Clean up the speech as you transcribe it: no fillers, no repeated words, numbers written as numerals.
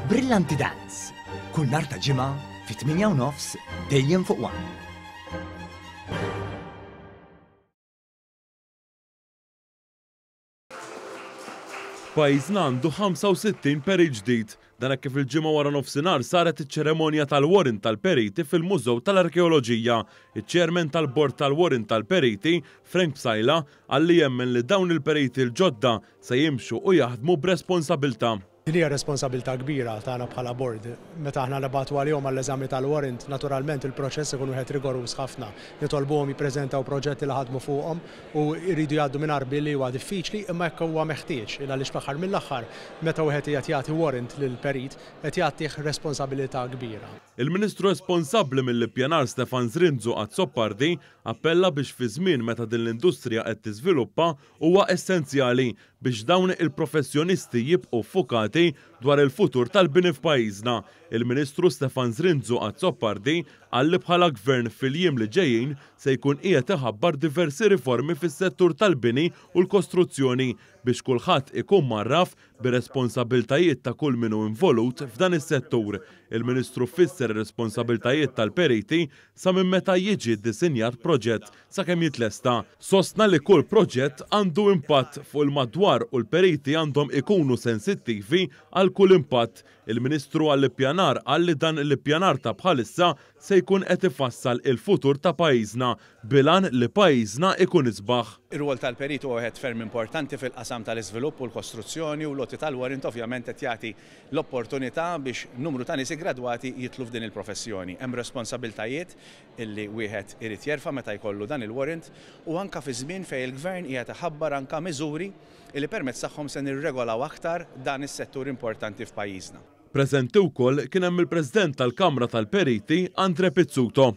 Brillanti Dance. Kull nhar ta' ġimgħa fit-8:30 dejjem fuq One. Pajjiżna għandu 65 peri ġdid. Dan hekk kif il-ġimgħa wara nofsinhar saret iċ-ċeremonja tal-Warrant tal-Periti fil-Mużew tal-Arkeoloġija. Iċ-Chairman tal-Bord tal-Warrant tal-Periti, Frank Psajla, għalli jemmen li dawn il-periti l-ġodda se jimxu u jaħdmu b'responsabbiltà. Din hija responsabilità kbira tagħna bħala bord. Meta aħna nibagħtu għalihom għall-eżami tal-warrant, naturalment il-proċess ikun wieħed rigorus ħafna. Nitolbuhom jippreżentaw proġetti li ħadmu fuqhom u jridu jgħaddu minn arbi li huwa diffiċli imma hekk huwa meħtieġ għaliex fl-aħħar mill-aħħar meta wieħed qiegħed jagħti warrant lil perit qed jagħtih responsabilità kbira. Il-Ministru responsabbli mill-ippjanar Stefan Zrinzu Azzoppardi appella biex fi żmien meta din l-industrija qed tiżviluppa huwa essenzjali biex dawn il-professjonisti jibqgħu ffukati dwar il-futur tal-bini f'pajjiżna. Il-Ministru Stefan Zrinzu Azzoppardi għalli bħala gvern fil-jiem li ġejjin se jkun qiegħed iħabbar diversi riformi fis-settur tal-bini u l-kostruzzjoni biex kulħadd ikun marraf bir-responsabbiltajiet ta' kull minnu involut f'dan is-settur. Il-Ministru fisser ir-responsabbiltajiet tal-periti sa minn meta jiġi ddisinjat proġett sakemm jitlesta. Sostna li kull proġett għandu impatt fuq il-madwar u l-periti għandhom ikunu sensittivi għal kull impatt. Il-Ministru għall-ippjanar għalli dan l-ippjanar ta' bħalissa se jkun qed ifassal il-futur ta' pajjiżna bilan li pajjiżna ikun isbaħ. Ir-rwol tal-perit huwa wieħed ferm importanti fil-qasam tal-iżvilupp u l-kostruzzjoni u l-loti tal-warrant ovvjament qed jagħti l-opportunità biex numru ta' nies igradwati jitlu f'din il-professjoni. Hemm responsabiltajiet illi wieħed irid jerfa' meta jkollu dan il-warrant u anke fi żmien fejn il-Gvern qiegħed iħabbar anke miżuri illi permezz tagħhom se nirregolaw aktar dan is-settur importanti f'pajjiżna. Preżenti wkoll kien hemm il-President tal-Kamra tal-Periti Andre Pizzuto.